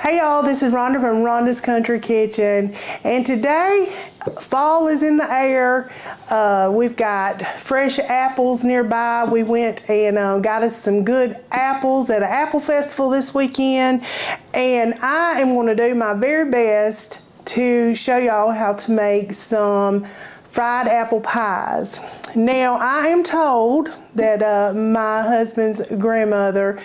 Hey y'all, this is Rhonda from Rhonda's Country Kitchen, and today fall is in the air. We've got fresh apples nearby. We went and got us some good apples at an apple festival this weekend, and I am going to do my very best to show y'all how to make some fried apple pies. Now, I am told that my husband's grandmother,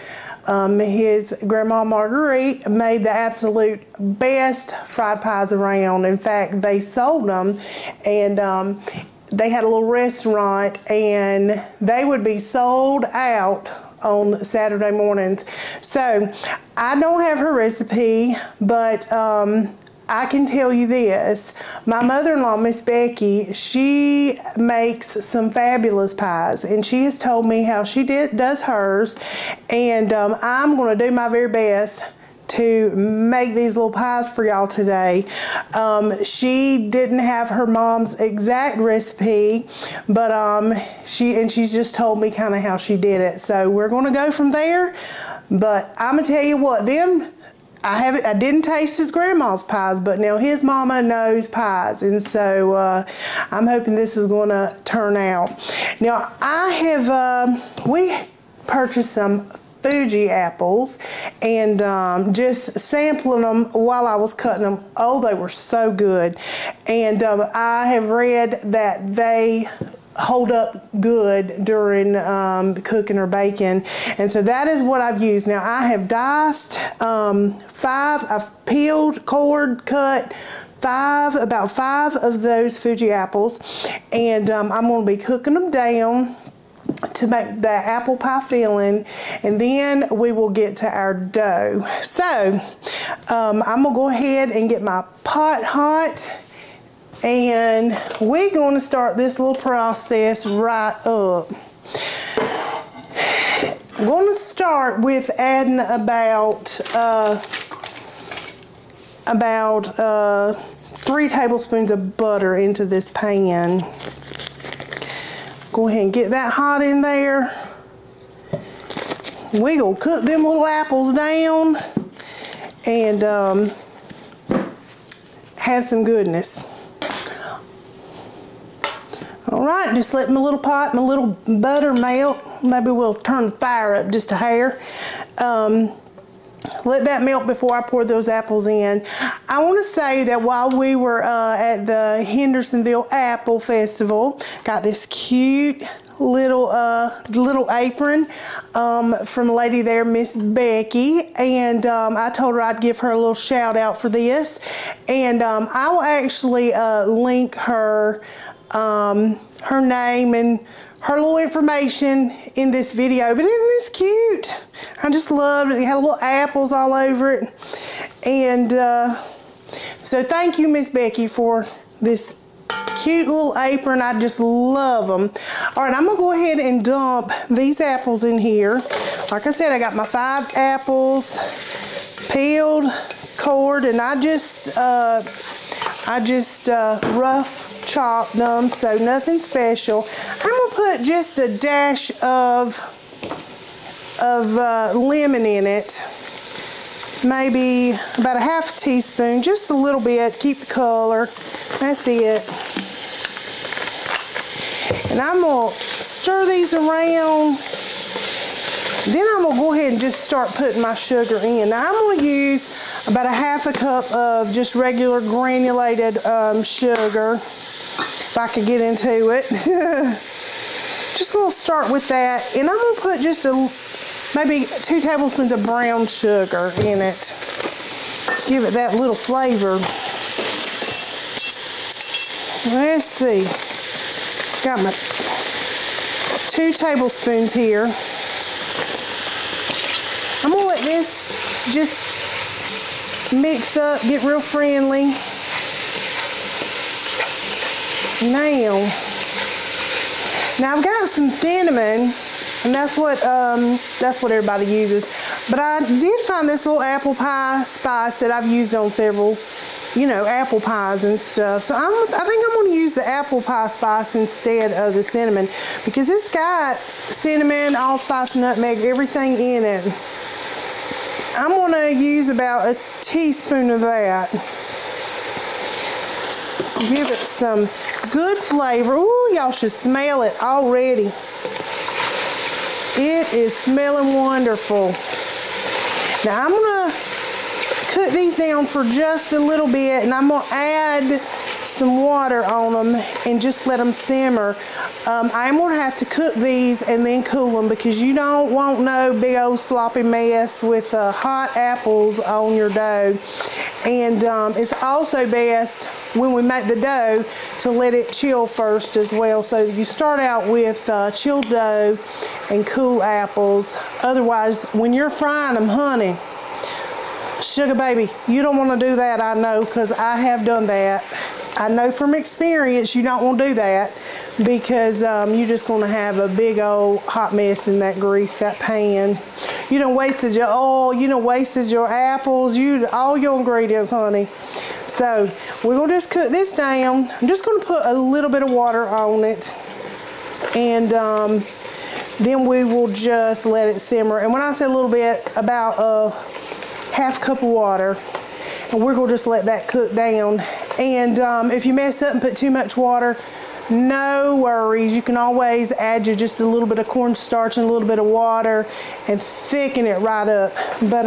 his grandma Marguerite, made the absolute best fried pies around. In fact, they sold them, and they had a little restaurant, and they would be sold out on Saturday mornings. So I don't have her recipe, but I can tell you this. My mother-in-law, Miss Becky, she makes some fabulous pies, and she has told me how she does hers, and I'm going to do my very best to make these little pies for y'all today. She didn't have her mom's exact recipe, but she's just told me kind of how she did it. So we're going to go from there, but I'm going to tell you what, I didn't taste his grandma's pies, but now his mama knows pies, and so I'm hoping this is going to turn out. Now we purchased some Fuji apples, and just sampling them while I was cutting them. Oh, they were so good, and I have read that they hold up good during cooking or baking, and so that is what I've used. Now I have diced I've peeled, cored, cut about five of those Fuji apples, and I'm going to be cooking them down to make the apple pie filling, and then we will get to our dough. So I'm gonna go ahead and get my pot hot, and we're going to start this little process right up. I'm going to start with adding about 3 tablespoons of butter into this pan. Go ahead and get that hot in there. We gonna cook them little apples down and have some goodness. All right, just let my little pot, my little butter melt. Maybe we'll turn the fire up just a hair. Let that melt before I pour those apples in. I want to say that while we were at the Hendersonville Apple Festival, got this cute little apron from a lady there, Miss Becky, and I told her I'd give her a little shout out for this, and I will actually link her her name and her little information in this video. But isn't this cute? I just loved it. It had little apples all over it. And so thank you, Miss Becky, for this cute little apron. I just love them. All right, I'm gonna go ahead and dump these apples in here. Like I said, I got my 5 apples peeled, cored, and I just rough chopped them, so nothing special. I'm gonna put just a dash of lemon in it, maybe about a ½ teaspoon, just a little bit, keep the color. That's it. And I'm gonna stir these around. Then I'm gonna go ahead and just start putting my sugar in. Now I'm gonna use about a ½ cup of just regular granulated sugar, if I could get into it. Just gonna start with that, and I'm gonna put just maybe 2 tablespoons of brown sugar in it. Give it that little flavor. Let's see. Got my 2 tablespoons here. I'm gonna let this just mix up, get real friendly. Now I've got some cinnamon, and that's what everybody uses. But I did find this little apple pie spice that I've used on several, apple pies and stuff. So I think I'm going to use the apple pie spice instead of the cinnamon, because it's got cinnamon, allspice, nutmeg, everything in it. I'm gonna use about a teaspoon of that. Give it some good flavor. Ooh, y'all should smell it already. It is smelling wonderful. Now I'm gonna cook these down for just a little bit, and I'm gonna add some water on them and just let them simmer. I'm gonna have to cook these and then cool them, because you don't want no big old sloppy mess with hot apples on your dough. And it's also best when we make the dough to let it chill first as well. So you start out with chilled dough and cool apples. Otherwise, when you're frying them, honey, sugar baby, you don't want to do that. I know, because I have done that. I know from experience you don't want to do that, because you're just going to have a big old hot mess in that grease, that pan. You done wasted your oil, you done wasted your apples, all your ingredients, honey. So we're going to just cook this down. I'm just going to put a little bit of water on it, and then we will just let it simmer. And when I say a little bit, about a half cup of water, and we're going to just let that cook down. And if you mess up and put too much water, no worries. You can always add just a little bit of cornstarch and a little bit of water and thicken it right up. But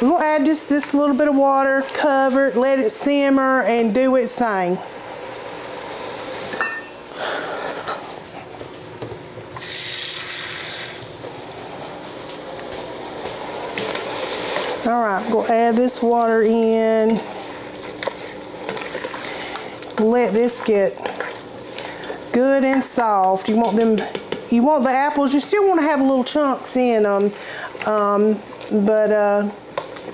we're going to add just this little bit of water, cover it, let it simmer, and do its thing. All right, I'm going to add this water in. Let this get good and soft. You want the apples, you still want to have little chunks in them, but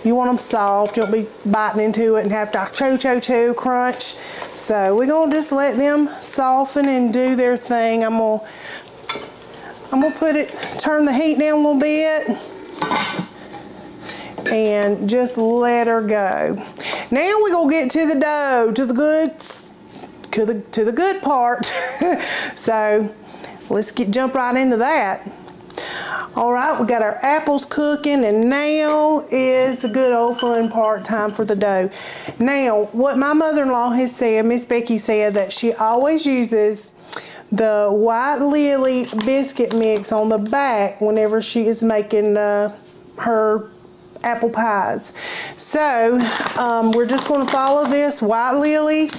you want them soft. You don't be biting into it and have to cho crunch. So we're gonna just let them soften and do their thing. I'm gonna turn the heat down a little bit and just let her go. Now we're gonna get to the dough, to the good part. So let's jump right into that. All right, we got our apples cooking, and now is the good old fun part, time for the dough. Now, what my mother-in-law has said, Miss Becky said, that she always uses the White Lily biscuit mix on the back whenever she is making her apple pies. So we're just going to follow this White Lily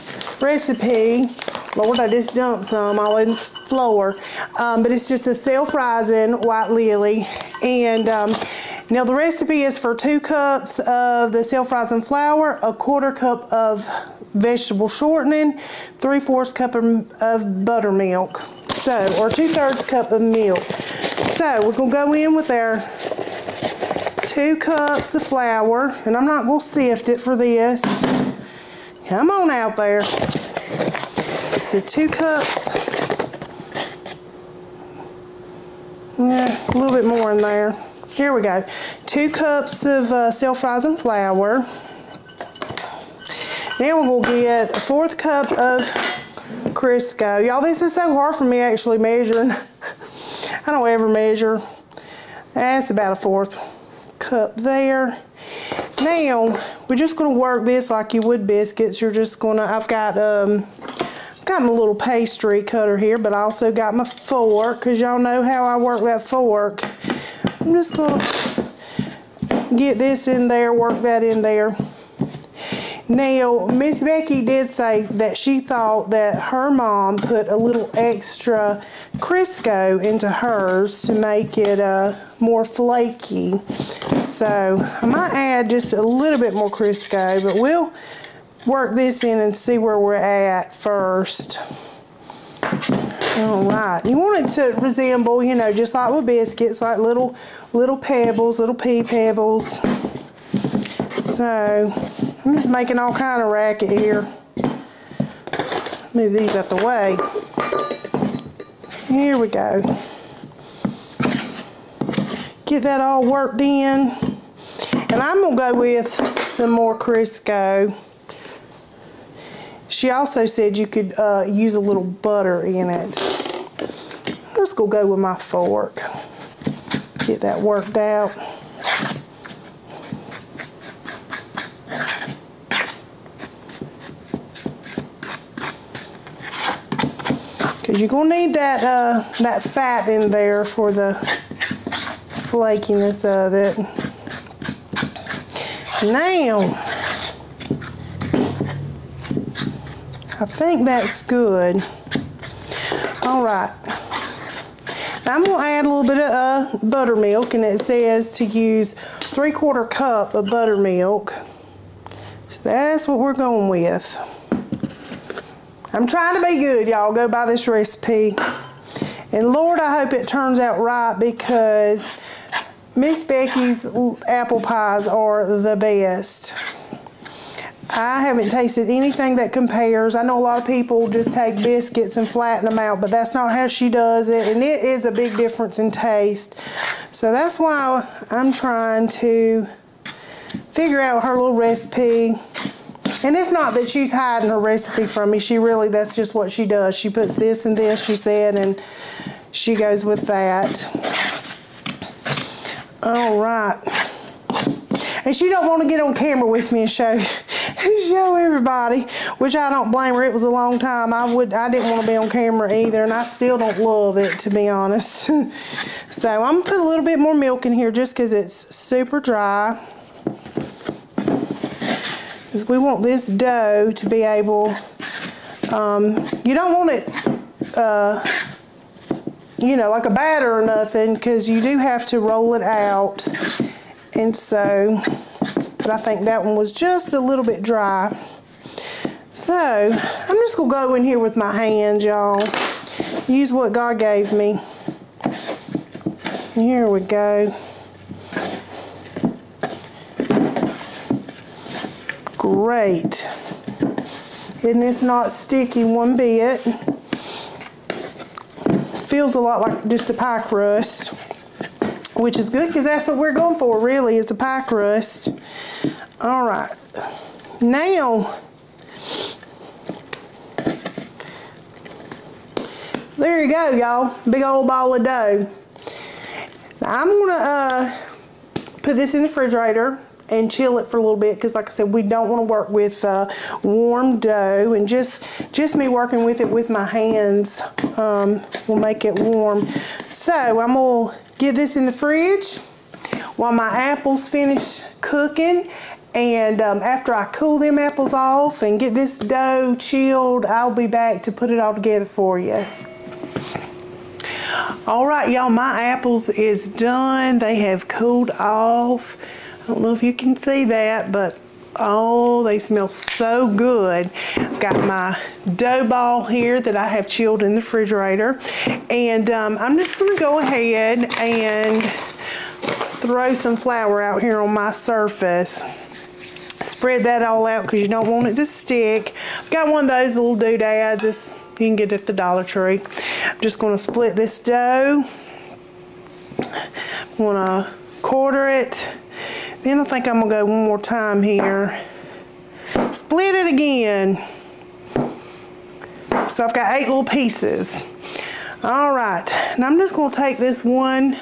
recipe. Lord, I just dumped some all in the floor. But it's just a self-rising White Lily. And now the recipe is for 2 cups of the self-rising flour, a 1/4 cup of vegetable shortening, 3/4 cup of buttermilk. So, or 2/3 cup of milk. So we're going to go in with our 2 cups of flour, and I'm not going to sift it for this. Come on out there. So 2 cups, yeah, a little bit more in there. Here we go. 2 cups of self-rising flour. Now we're going to get a 1/4 cup of Crisco. Y'all, this is so hard for me actually measuring. I don't ever measure. That's about a 1/4 cup there. Now we're just going to work this like you would biscuits. You're just going to, I've got my little pastry cutter here, but I also got my fork, because y'all know how I work that fork. I'm just going to get this in there, work that in there. Now, Miss Becky did say that she thought that her mom put a little extra Crisco into hers to make it more flaky. So I might add just a little bit more Crisco, but we'll work this in and see where we're at first. All right, you want it to resemble, you know, just like with biscuits, like little pebbles, little pea pebbles. So I'm just making all kind of racket here. Move these out the way. Here we go. Get that all worked in. And I'm gonna go with some more Crisco. She also said you could use a little butter in it. Let's go with my fork. Get that worked out. because you're gonna need that that fat in there for the flakiness of it. Now, I think that's good. All right. Now I'm gonna add a little bit of buttermilk, and it says to use 3/4 cup of buttermilk. So that's what we're going with. I'm trying to be good, y'all. Go by this recipe. And Lord, I hope it turns out right, because Miss Becky's apple pies are the best. I haven't tasted anything that compares. I know a lot of people just take biscuits and flatten them out, but that's not how she does it, and it is a big difference in taste. So that's why I'm trying to figure out her little recipe. And it's not that she's hiding her recipe from me. She really, that's just what she does. She puts this and this, she said, and she goes with that. All right. And she don't want to get on camera with me and show everybody, which I don't blame her. It was a long time. I didn't want to be on camera either, and I still don't love it, to be honest. So I'm gonna put a little bit more milk in here just because it's super dry. Because we want this dough to be able, you don't want it, you know, like a batter or nothing, because you do have to roll it out. And so, but I think that one was just a little bit dry. So I'm just gonna go in here with my hands, y'all. Use what God gave me. Here we go. Great. And it's not sticky one bit. Feels a lot like just a pie crust, which is good because that's what we're going for, really, is a pie crust. All right. Now, there you go, y'all. Big old ball of dough. Now, I'm gonna put this in the refrigerator and chill it for a little bit, because like I said, we don't want to work with warm dough, and just me working with it with my hands will make it warm. So I'm gonna get this in the fridge while my apples finish cooking, and after I cool them apples off and get this dough chilled, I'll be back to put it all together for you. All right, y'all, my apples is done. They have cooled off. I don't know if you can see that, but oh, they smell so good. I've got my dough ball here that I have chilled in the refrigerator, and I'm just gonna go ahead and throw some flour out here on my surface. Spread that all out because you don't want it to stick. I've got one of those little doodads you can get at the Dollar Tree. I'm just gonna split this dough. I'm gonna quarter it. Then I think I'm gonna go one more time here. Split it again. So I've got 8 little pieces. All right, and I'm just gonna take this one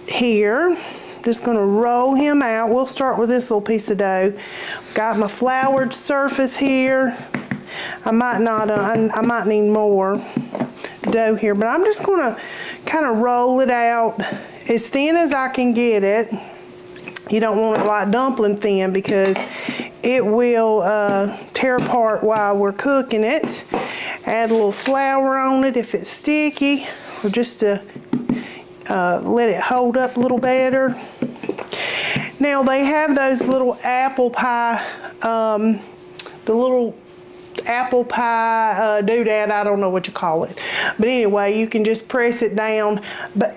here. Just gonna roll him out. We'll start with this little piece of dough. Got my floured surface here. I might need more dough here, but I'm just gonna kind of roll it out as thin as I can get it. You don't want it like dumpling thin, because it will tear apart while we're cooking it. Add a little flour on it if it's sticky, or just to let it hold up a little better. Now they have those little apple pie, the little apple pie doodad, I don't know what you call it, but anyway, you can just press it down.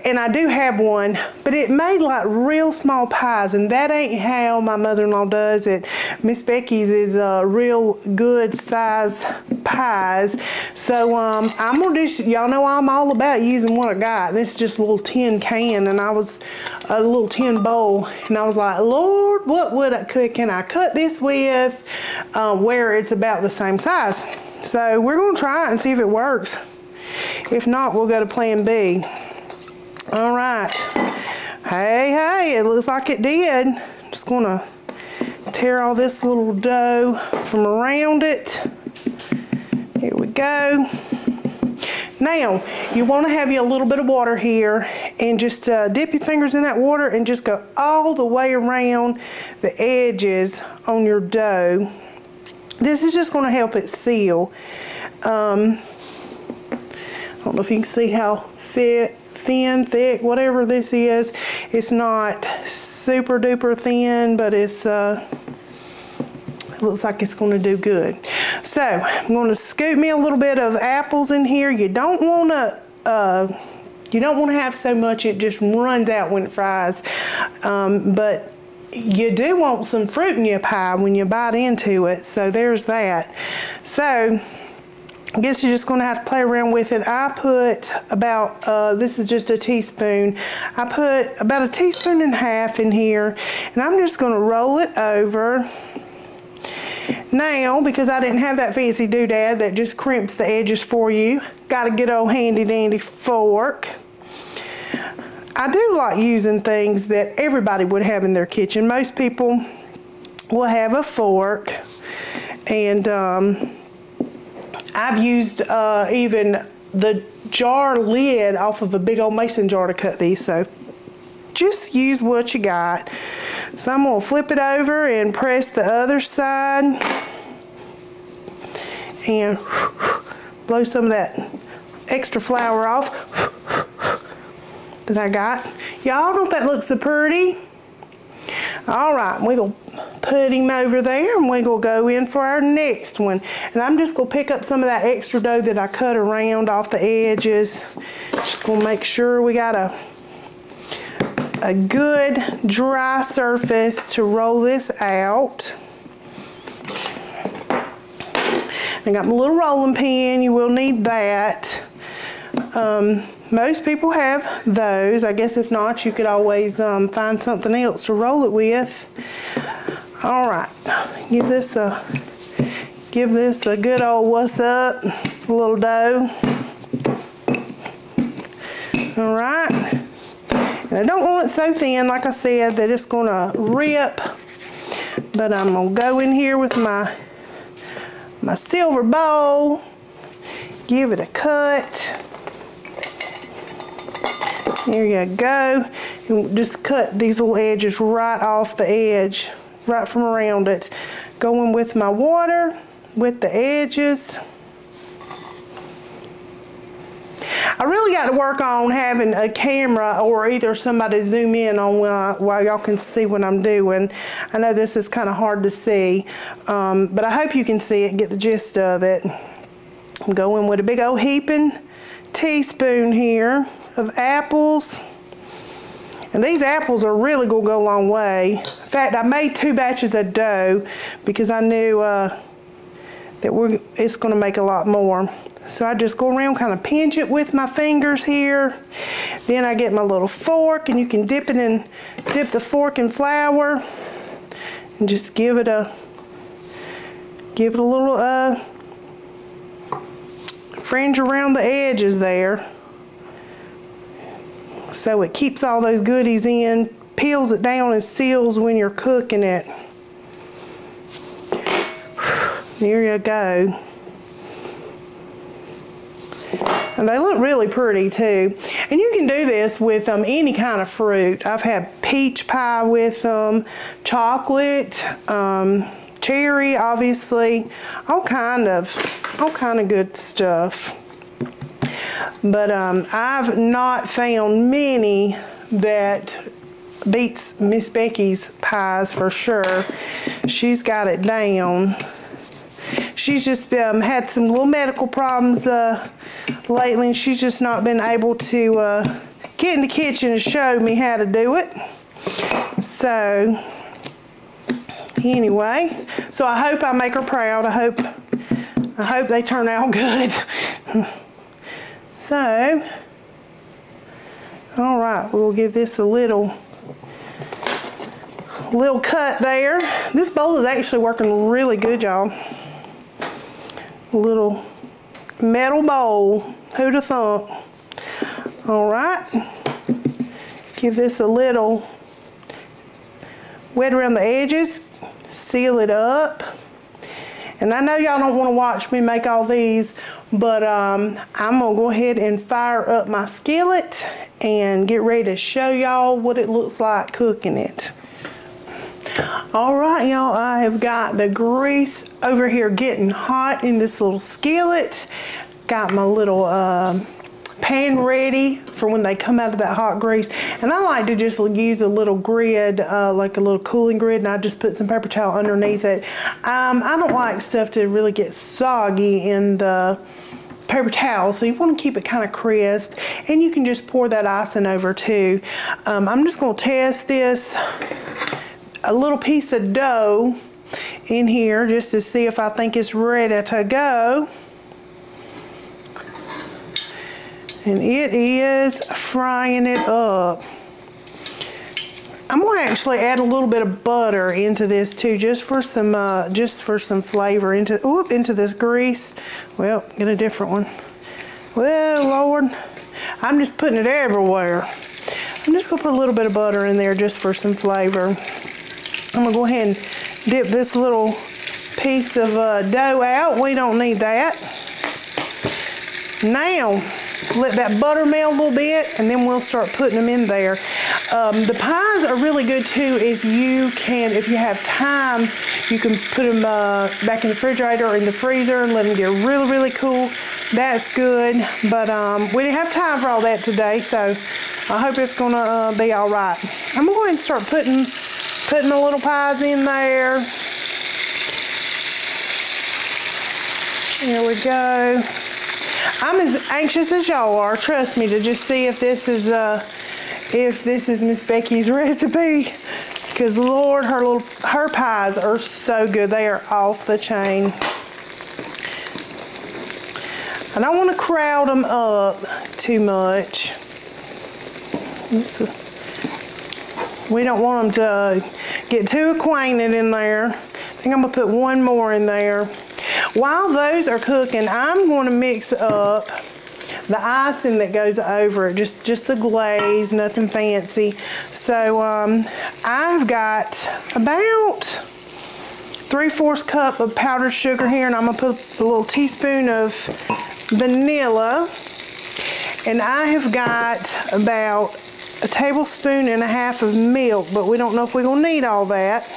And I do have one, but it made like real small pies, and that ain't how my mother-in-law does it. Miss Becky's is real good size pies. So I'm gonna do, y'all know I'm all about using what I got. This is just a little tin can, and a little tin bowl, and I was like, Lord, what can I cut this with where it's about the same size? So we're gonna try it and see if it works. If not, we'll go to plan B. All right. Hey, it looks like it did. Just gonna tear all this little dough from around it. Here we go. Now, you want to have you a little bit of water here, and just dip your fingers in that water and just go all the way around the edges on your dough. This is just going to help it seal. I don't know if you can see how thin, thick, whatever this is. It's not super duper thin, but it's it looks like it's going to do good. So I'm going to scoop me a little bit of apples in here. You don't want to have so much it just runs out when it fries, but you do want some fruit in your pie when you bite into it. So there's that. So I guess you're just going to have to play around with it. I put about, this is just a teaspoon. I put about a teaspoon and a half in here, and I'm just going to roll it over. Now, because I didn't have that fancy doodad that just crimps the edges for you, got a good old handy dandy fork. I do like using things that everybody would have in their kitchen. Most people will have a fork, and I've used even the jar lid off of a big old mason jar to cut these, so just use what you got. So I'm going to flip it over and press the other side and blow some of that extra flour off that I got. Y'all, don't that look so pretty? All right, we're going to put him over there, and we're going to go in for our next one. And I'm just going to pick up some of that extra dough that I cut around off the edges. Just going to make sure we got a good dry surface to roll this out. I got my little rolling pin. You will need that. Most people have those. I guess if not, you could always find something else to roll it with. All right, give this a good old what's up, little dough. All right, and I don't want it so thin, like I said, that it's gonna rip. But I'm gonna go in here with my silver bowl, give it a cut. There you go. And just cut these little edges right off the edge, right from around it. Going with my water, with the edges. I really got to work on having a camera or either somebody zoom in on while y'all can see what I'm doing. I know this is kind of hard to see, but I hope you can see it and get the gist of it. I'm going with a big old heaping teaspoon here of apples. And these apples are really going to go a long way. In fact, I made 2 batches of dough because I knew that it's going to make a lot more. So I just go around, kind of pinch it with my fingers here. Then I get my little fork, and you can dip the fork in flour and just give it a little fringe around the edges there, so it keeps all those goodies in, peels it down and seals when you're cooking it. There you go. And they look really pretty too. And you can do this with any kind of fruit. I've had peach pie with them, chocolate, cherry, obviously, all kind of good stuff. But I've not found many that beats Miss Becky's pies for sure. She's got it down. She's just had some little medical problems lately, and she's just not been able to get in the kitchen and show me how to do it. So anyway, so I hope I make her proud. I hope they turn out good. So, all right, we'll give this a little cut there. This bowl is actually working really good, y'all. A little metal bowl, who'd have thunk? All right, give this a little wet around the edges, seal it up, And I know y'all don't want to watch me make all these, but I'm gonna go ahead and fire up my skillet and get ready to show y'all what it looks like cooking it. All right, y'all, I have got the grease over here getting hot in this little skillet. Got my little pan ready for when they come out of that hot grease. And I like to just use a little grid, like a little cooling grid, and I just put some paper towel underneath it. I don't like stuff to really get soggy in the paper towel, so you want to keep it kind of crisp, and you can just pour that icing over too. I'm just going to test this, a little piece of dough in here just to see if I think it's ready to go. And it is frying it up. I'm going to actually add a little bit of butter into this too, just for some flavor into this grease. Well, get a different one. Well, Lord, I'm just putting it everywhere. I'm just going to put a little bit of butter in there just for some flavor. I'm going to go ahead and dip this little piece of dough out. We don't need that. Now, let that butter melt a little bit, and then we'll start putting them in there. The pies are really good too if you have time. You can put them back in the refrigerator or in the freezer and let them get really, really cool. That's good, but we didn't have time for all that today, so I hope it's gonna be all right. I'm gonna go ahead and start putting my little pies in there. There we go. I'm as anxious as y'all are, trust me, to just see if this is Miss Becky's recipe, because Lord, her pies are so good. They are off the chain. I don't want to crowd them up too much. We don't want them to get too acquainted in there. I think I'm gonna put one more in there. While those are cooking, I'm going to mix up the icing that goes over it, just the glaze, nothing fancy. So I've got about 3/4 cup of powdered sugar here, and I'm going to put a little teaspoon of vanilla. And I have got about 1.5 tablespoons of milk, but we don't know if we're going to need all that.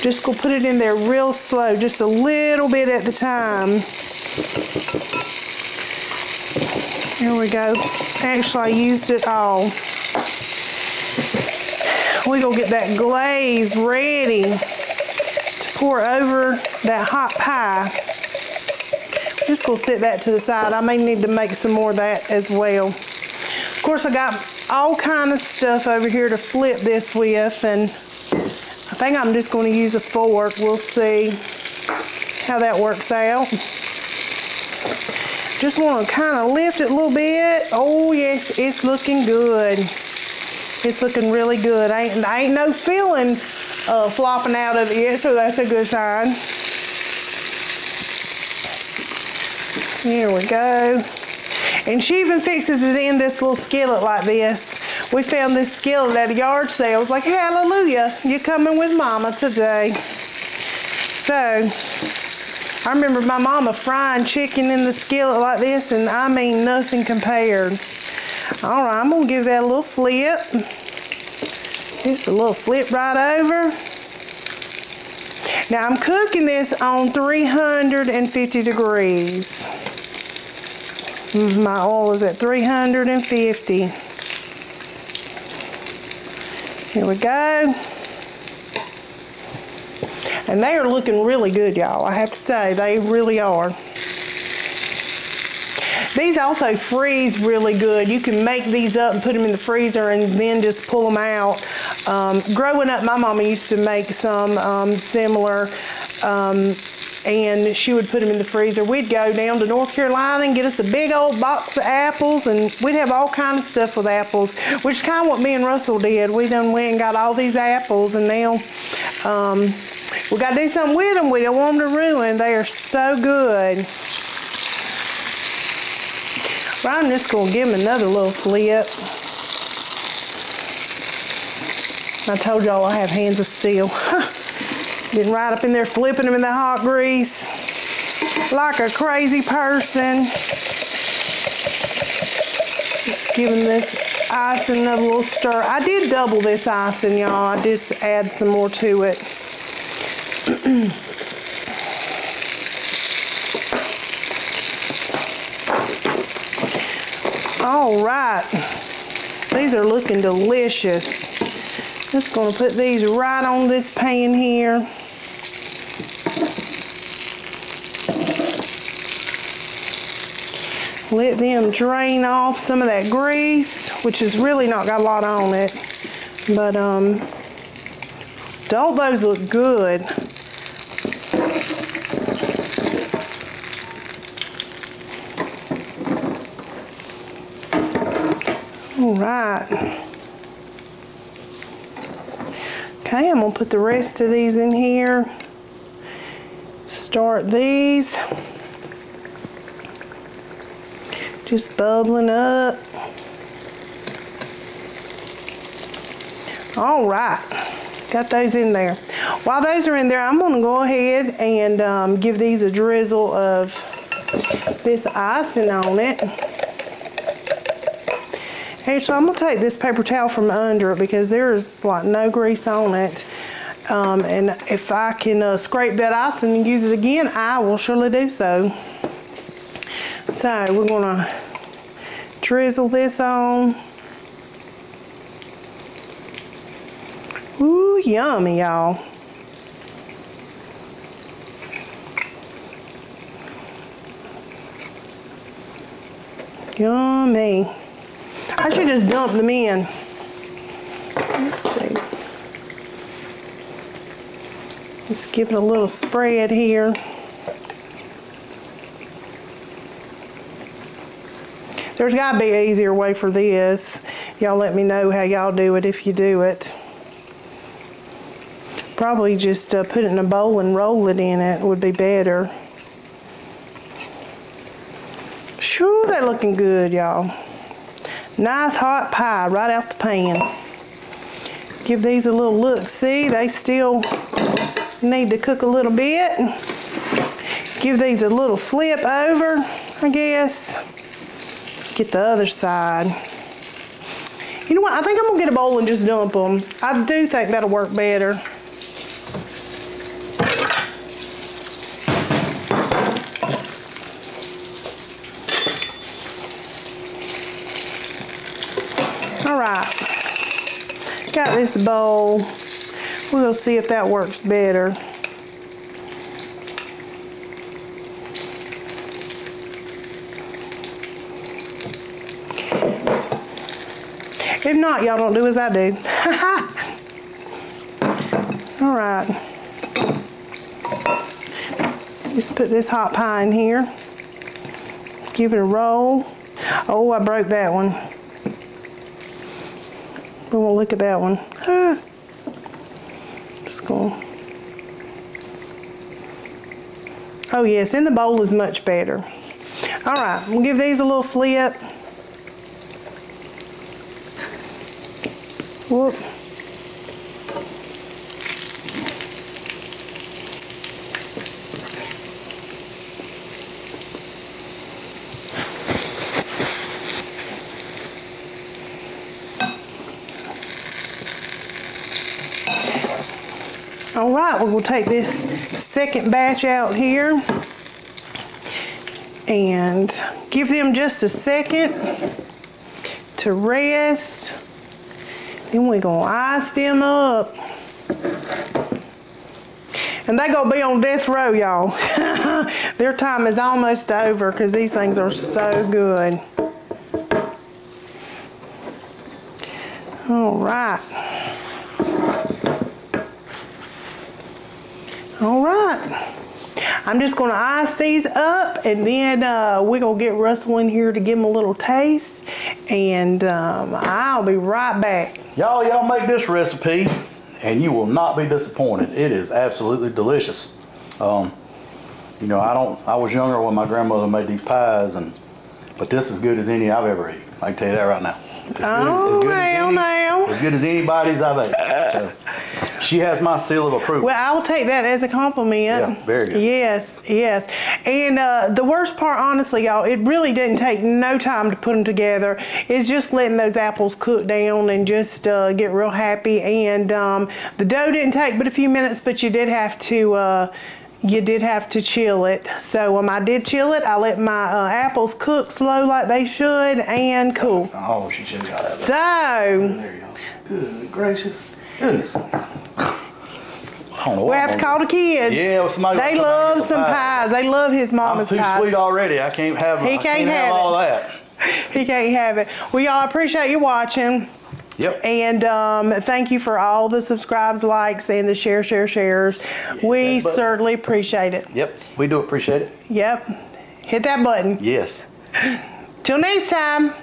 Just go put it in there real slow, just a little bit at a time. There we go. Actually, I used it all. We're going to get that glaze ready to pour over that hot pie. Just going to set that to the side. I may need to make some more of that as well. Of course, I got all kind of stuff over here to flip this with, and I think I'm just going to use a fork. We'll see how that works out. Just want to kind of lift it a little bit. Oh yes, it's looking good. It's looking really good. I ain't no filling flopping out of it yet, so that's a good sign. Here we go. And she even fixes it in this little skillet like this. We found this skillet at a yard sale. I was like, hallelujah, you're coming with Mama today. So, I remember my mama frying chicken in the skillet like this, and I mean nothing compared. All right, I'm gonna give that a little flip. Just a little flip right over. Now I'm cooking this on 350 degrees. My oil is at 350. Here we go. And they are looking really good, y'all. I have to say, they really are. These also freeze really good. You can make these up and put them in the freezer and then just pull them out. Growing up, my mama used to make some similar, and she would put them in the freezer. We'd go down to North Carolina and get us a big old box of apples, and we'd have all kinds of stuff with apples, which is kind of what me and Russell did. We done went and got all these apples, and now we got to do something with them. We don't want them to ruin. They are so good. But I'm just going to give them another little flip. I told y'all I have hands of steel. Getting right up in there, flipping them in the hot grease like a crazy person. Just giving this icing a little stir. I did double this icing, y'all. I just add some more to it. All right, these are looking delicious. Just gonna put these right on this pan here. Let them drain off some of that grease, which has really not got a lot on it. But don't those look good? All right. Okay, I'm gonna put the rest of these in here. Start these. Just bubbling up. All right, got those in there. While those are in there, I'm gonna go ahead and give these a drizzle of this icing on it. Actually, I'm gonna take this paper towel from under it because there's like no grease on it. And if I can scrape that icing and use it again, I will surely do so. So we're gonna drizzle this on. Ooh, yummy, y'all. Yummy. I should just dump them in. Let's see. Let's give it a little spread here. There's got to be an easier way for this. Y'all let me know how y'all do it if you do it. Probably just put it in a bowl and roll it in it would be better. Sure, they're looking good, y'all. Nice hot pie right out the pan. Give these a little look-see. They still need to cook a little bit. Give these a little flip over, I guess. Get the other side. You know what? I think I'm gonna get a bowl and just dump them. I do think that'll work better. All right, got this bowl. We'll see if that works better. If not, y'all don't do as I do. All right. Just put this hot pie in here. Give it a roll. Oh, I broke that one. We won't look at that one. Just go. Oh yes, in the bowl is much better. All right, we'll give these a little flip. Whoop. All right, we're gonna take this second batch out here and give them just a second to rest. Then we're gonna ice them up. And they gonna be on death row, y'all. Their time is almost over because these things are so good. All right. All right. I'm just gonna ice these up and then we're gonna get Russell in here to give them a little taste and I'll be right back. Y'all make this recipe and you will not be disappointed. It is absolutely delicious. You know, I was younger when my grandmother made these pies, but this is as good as any I've ever eaten. I can tell you that right now. As good as anybody's I've ate. So. She has my seal of approval. Well, I'll take that as a compliment. Yeah, very good. Yes, yes. And the worst part, honestly, y'all, it really didn't take no time to put them together. It's just letting those apples cook down and just get real happy. And the dough didn't take but a few minutes, but you did have to chill it. So I did chill it. I let my apples cook slow like they should and cool. Oh, she should have got that. So, There you go. Good gracious. Goodness. We have to call the kids. Yeah, well, somebody they love some pies. They love his mama's pies. I'm too sweet already. I can't have. He can't have all that. He can't have it. Well, y'all, appreciate you watching. Yep. And thank you for all the subscribes, likes, and the shares. Yeah, we certainly appreciate it. Yep, we do appreciate it. Yep. Hit that button. Yes. Till next time.